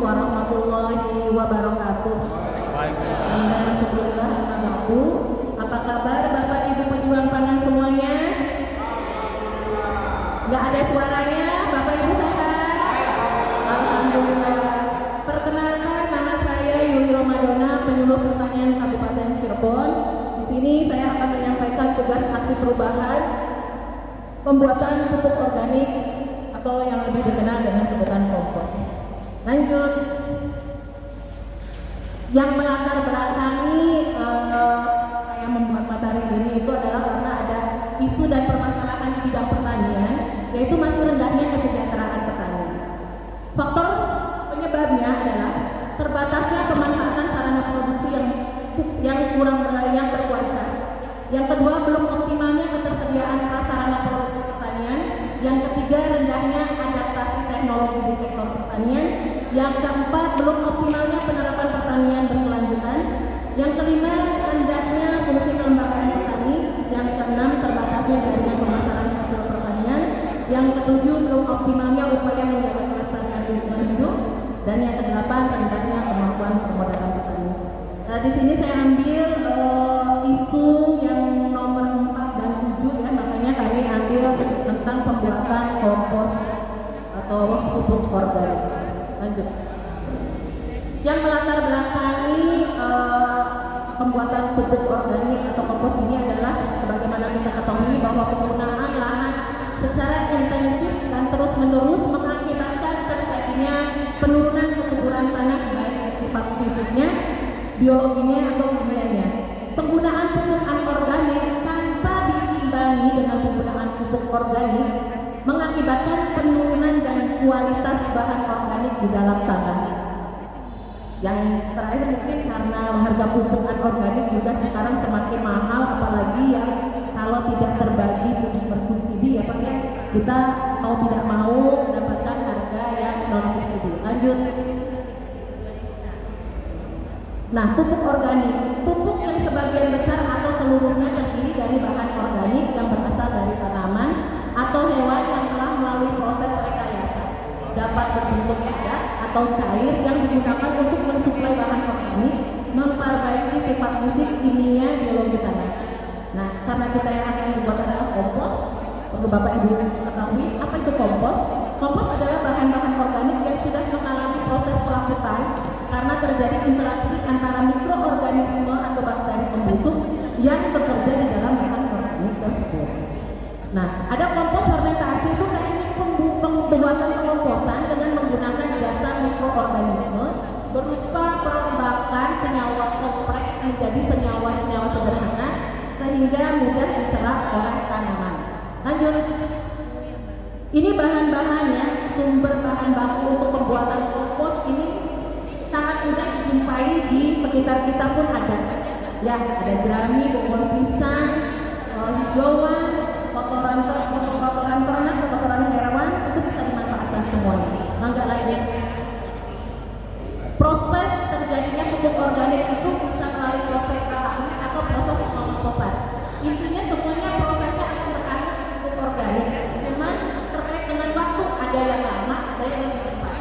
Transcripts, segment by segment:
warahmatullahi wabarakatuh. Alhamdulillah, syukurillah, Bapak. Apa kabar Bapak Ibu pejuang pangan semuanya? Gak ada suaranya, Bapak Ibu sehat? Alhamdulillah. Perkenalkan, nama saya Yuli Romadona, penyuluh pertanian Kabupaten Cirebon. Di sini saya akan menyampaikan tugas aksi perubahan pembuatan pupuk organik atau yang lebih dikenal dengan sebutan kompos. Lanjut. Yang melatar belakangi saya membuat materi ini itu adalah karena ada isu dan permasalahan di bidang pertanian, yaitu masih rendahnya kesejahteraan petani. Faktor penyebabnya adalah terbatasnya pemanfaatan sarana produksi yang kurang yang berkualitas. Yang kedua, belum optimalnya ketersediaan prasarana produksi pertanian. Yang ketiga, rendahnya adaptasi teknologi di sektor pertanian. Yang keempat, belum optimalnya penerapan pertanian berkelanjutan. Yang kelima, rendahnya fungsi kelembagaan petani. Yang keenam, terbatasnya jaringan pemasaran hasil pertanian. Yang ketujuh, belum optimalnya upaya menjaga kelestarian lingkungan hidup. Dan yang kedelapan, rendahnya kemampuan permodalan petani. Di sini saya ambil isu yang nomor 4 dan 7 ya, makanya kami ambil tentang pembuatan kompos atau pupuk organik. Lanjut. Yang melatar belakangi pembuatan pupuk organik atau kompos ini adalah sebagaimana kita ketahui bahwa penggunaan lahan secara intensif dan terus-menerus mengakibatkan terjadinya penurunan kesuburan tanah baik sifat fisiknya, biologinya atau kimianya. Penggunaan pupuk anorganik tanpa diimbangi dengan penggunaan pupuk organik mengakibatkan penurunan dan kualitas bahan organik di dalam tanah. Yang terakhir mungkin karena harga pupuk anorganik juga sekarang semakin mahal, apalagi yang kalau tidak terbagi pupuk bersubsidi ya Pak ya, kita mau tidak mau mendapatkan harga yang non subsidi. Lanjut. Nah, pupuk organik, pupuk yang sebagian besar atau seluruhnya terdiri dari bahan organik yang berasal dari tanaman atau hewan yang telah melalui proses rekayasa, dapat berbentuk padat atau cair yang digunakan untuk mensuplai bahan organik, memperbaiki sifat fisik, kimia, biologi tanah. Nah, karena kita yang akan membuat adalah kompos, perlu Bapak Ibu ketahui apa itu kompos. Kompos adalah bahan-bahan organik yang sudah mengalami proses pelapukan karena terjadi interaksi antara mikroorganisme atau bakteri pembusuk yang bekerja di dalam bahan organik tersebut. Nah, ada kompos fermentasi, itu teknik pembuatan pengomposan dengan menggunakan dasar mikroorganisme berupa perombakan senyawa kompleks menjadi senyawa-senyawa sederhana sehingga mudah diserap oleh tanaman. Lanjut. Ini bahan-bahannya, sumber bahan baku untuk pembuatan kompos ini sangat mudah dijumpai di sekitar kita pun ada. Ya, ada jerami, bonggol pisang, hijauan, kotoran ternak, kotoran hewan, itu bisa dimanfaatkan semuanya. Mangga lanjut. Proses terjadinya pupuk organik itu bisa melalui proses alami atau proses pengomposan. Intinya semuanya prosesnya akan berakhir di pupuk organik. Cuman terkait dengan waktu, ada yang lama, ada yang lebih cepat.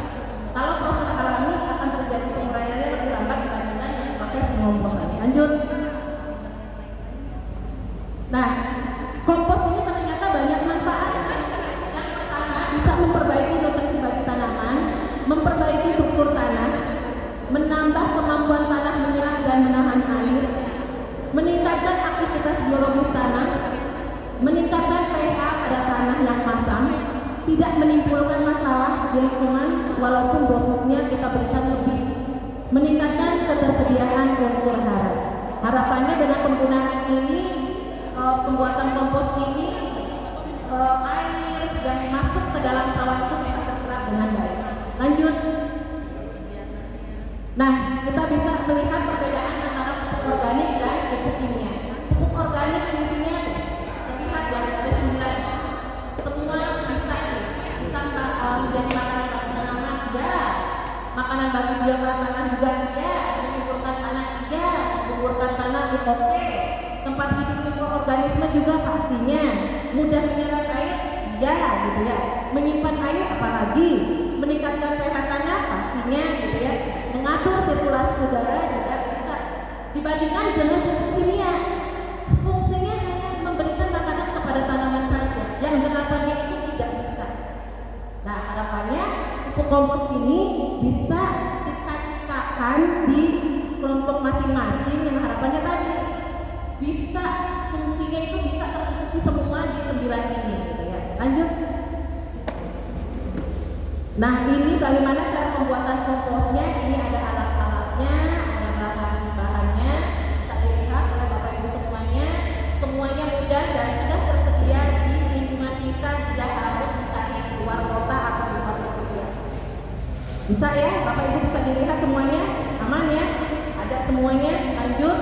Kalau proses alami akan terjadi penguraiannya lebih lambat dibandingkan dengan proses pengomposan. Lanjut. Nah, kompos ini ternyata banyak manfaatnya. Yang pertama, bisa memperbaiki nutrisi bagi tanaman, memperbaiki struktur tanah, menambah kemampuan tanah menyerap dan menahan air, meningkatkan aktivitas biologis tanah, meningkatkan pH pada tanah yang masam, tidak menimbulkan masalah di lingkungan walaupun dosisnya kita berikan lebih, meningkatkan ketersediaan unsur hara. Harapannya dengan penggunaan ini, pembuatan kompos ini, air yang masuk ke dalam sawah itu bisa terserap dengan baik. Lanjut. Nah, kita bisa melihat perbedaan antara pupuk organik dan pupuk kimia. Pupuk organik fungsinya terlihat ya, ada 9. Semua bisa menjadi makanan bagi tanaman, ya. Makanan bagi biota tanah juga, ya. Menyuburkan tanah, ya. Menguburkan tanah, oke. Tempat hidup mikroorganisme juga pastinya. Mudah menyerap air, ya, gitu ya. Menyimpan air apalagi. Meningkatkan pH tanah pastinya, gitu ya. udara juga bisa. Dibandingkan dengan pupuk kimia, fungsinya hanya memberikan makanan kepada tanaman saja, yang delapannya itu tidak bisa. Nah, harapannya pupuk kompos ini bisa kita ciptakan di kelompok masing-masing, yang harapannya tadi bisa fungsinya itu bisa tercukupi semua di 9 ini gitu ya. Lanjut. Nah, ini bagaimana cara pembuatan komposnya. Ini ada alat-alatnya, ada bahan-bahannya, bisa dilihat oleh Bapak Ibu semuanya. Semuanya mudah dan sudah tersedia di lingkungan kita, tidak harus dicari di luar kota atau di luar negeri. Bisa ya, Bapak Ibu bisa dilihat semuanya, aman ya, ada semuanya. Lanjut.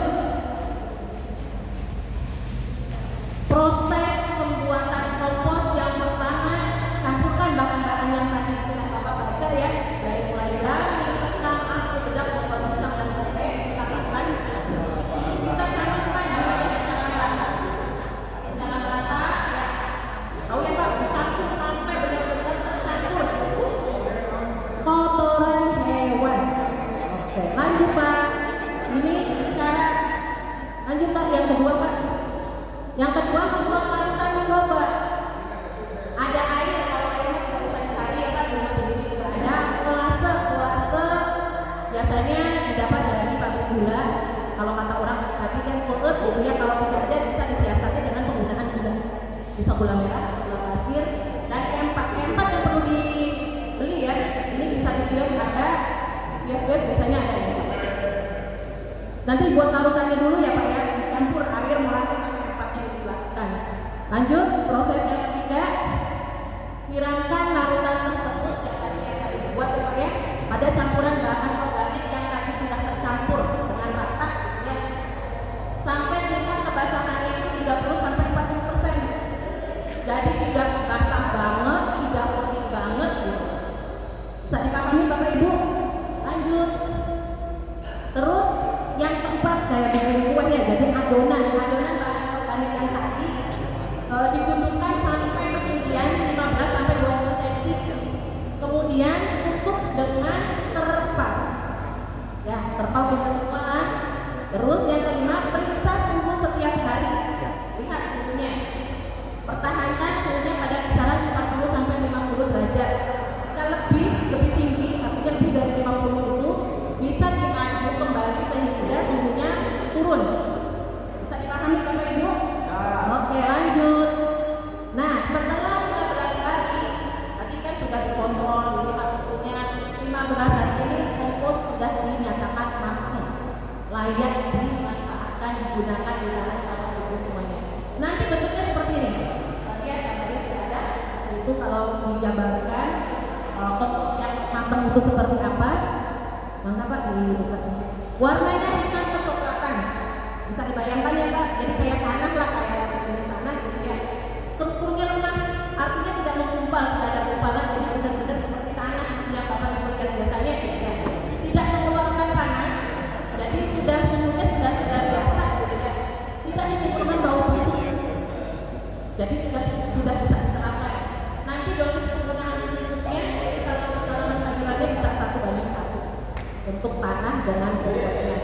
Proses pembuatan kompos yang pertama, campurkan bahan-bahan yang tadi sudah Bapak baca ya, dari mulai jerami, sekam, aku, bedak, bogor, pisang, dan kopi. Tambahkan, ini kita campurkan bahannya secara merata. Secara merata ya. Tahu ya Pak, dicampur sampai benar-benar tercampur kotoran hewan. Oke, lanjut Pak. Ini secara lanjut Pak, yang kedua Pak. Yang kedua, membuat larutan mikroba. Ada air, kalau airnya tidak bisa dicari ya Pak, di rumah sendiri juga ada. Molase biasanya didapat dari pabrik gula. Kalau kata orang tadi kan peut gitu ya, kalau tidak ada bisa disiasati dengan penggunaan gula. Bisa gula merah atau gula pasir. Dan empat yang perlu dibeli ya. Ini bisa di kios ada, di kios biasanya ada. Nanti buat larutannya dulu ya Pak ya, dicampur air, molase sampai empatnya dilakukan. Lanjut, proses yang ketiga, siramkan larutan tersebut yang tadi dibuat ya Pak ya, pada campuran bahan organik yang tadi sudah tercampur dengan rata gitu ya, sampai tingkat kebasahannya itu 30 sampai 40%. Jadi tidak basah banget, tidak kering banget gitu. Bisa dipahami Bapak Ibu? Lanjut. Terus yang keempat, kayak bikin kue ya, jadi adonan bahan organik yang tadi digundungkan sampai ketinggian 15 sampai 20 cm. Kemudian tutup dengan terpal. Ya, terpal punya semua kan. Terus yang kelima, periksa suhu setiap hari. Lihat suhunya. Pertahankan suhunya pada kisaran 40 sampai 50 derajat. Jika lebih tinggi, artinya lebih dari 50 itu bisa diaduk kembali sehingga suhunya turun. Bisa dipahami Bapak Ibu? Oke, lanjut. Nah, setelah 15 hari, tadi kan sudah dikontrol, dilihat suhunya 15 hari ini kompos sudah dinyatakan matang, layak dimanfaatkan, digunakan di dalam sama Ibu semuanya. Nanti bentuknya seperti ini. Tadi ya gambarnya sudah ada. Seperti itu kalau dijabarkan kompos yang matang itu seperti apa? Mangga Pak dibuka. Warnanya hitam kecoklatan. Bisa dibayangkan ya Pak. Jadi kayak tanah lah, kayak sejenis tanah gitu ya. Strukturnya lemah, artinya tidak menggumpal, tidak ada gumpalan. Jadi benar-benar seperti tanah yang Bapak Ibu lihat biasanya gitu ya. Tidak mengeluarkan panas. Jadi suhunya sudah biasa gitu ya. Tidak menimbulkan bau busuk. Jadi sudah bisa diterapkan. Nanti dosis penggunaan pupuknya, jadi kalau untuk tanaman sayurannya bisa 1:1 untuk tanah dengan komposnya.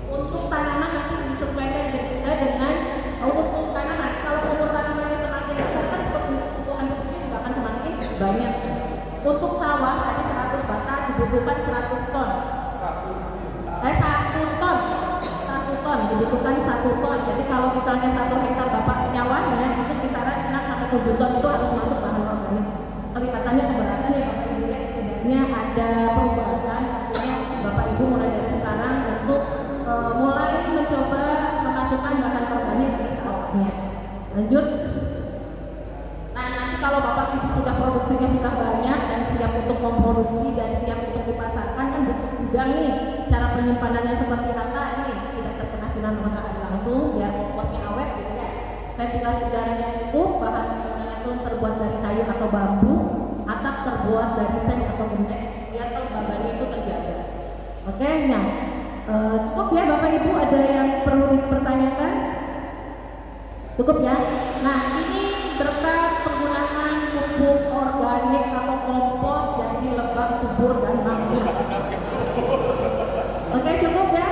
Untuk tanaman nanti disesuaikan juga dengan umur tanaman. Kalau umur tanamannya semakin besar kan kebutuhan pupuknya juga akan semakin banyak. Untuk sawah tadi 100 bata dibutuhkan 100 ton. 1 ton dibutuhkan 1 ton. Jadi kalau misalnya 1 hektar Bapak nyawanya itu kisaran 6 sampai 7 ton itu harus masuk bahan organik. Kelihatannya keberatan ya Bapak Ibu ya, setidaknya ada perubahan. Artinya Bapak Ibu mulai dari sekarang untuk mulai mencoba memasukkan bahan organik di sawahnya. Lanjut. Nah, nanti kalau Bapak Ibu sudah produksinya sudah banyak dan siap untuk memproduksi dan siap untuk dipasarkan, kan butuh gudang nih. Cara penyimpanannya seperti apa? Ini tidak terkena sinar matahari langsung biar komposnya awet gitu ya. Ventilasi udaranya cukup, bahan bahannya itu terbuat dari kayu atau bambu, atap terbuat dari seng atau genteng biar kelembabannya itu terjaga. Oke, nah cukup ya Bapak Ibu, ada yang perlu dipertanyakan? Cukup ya. Nah, ini berkat penggunaan pupuk organik atau kompos jadi lebah subur dan makmur. Oke, cukup ya.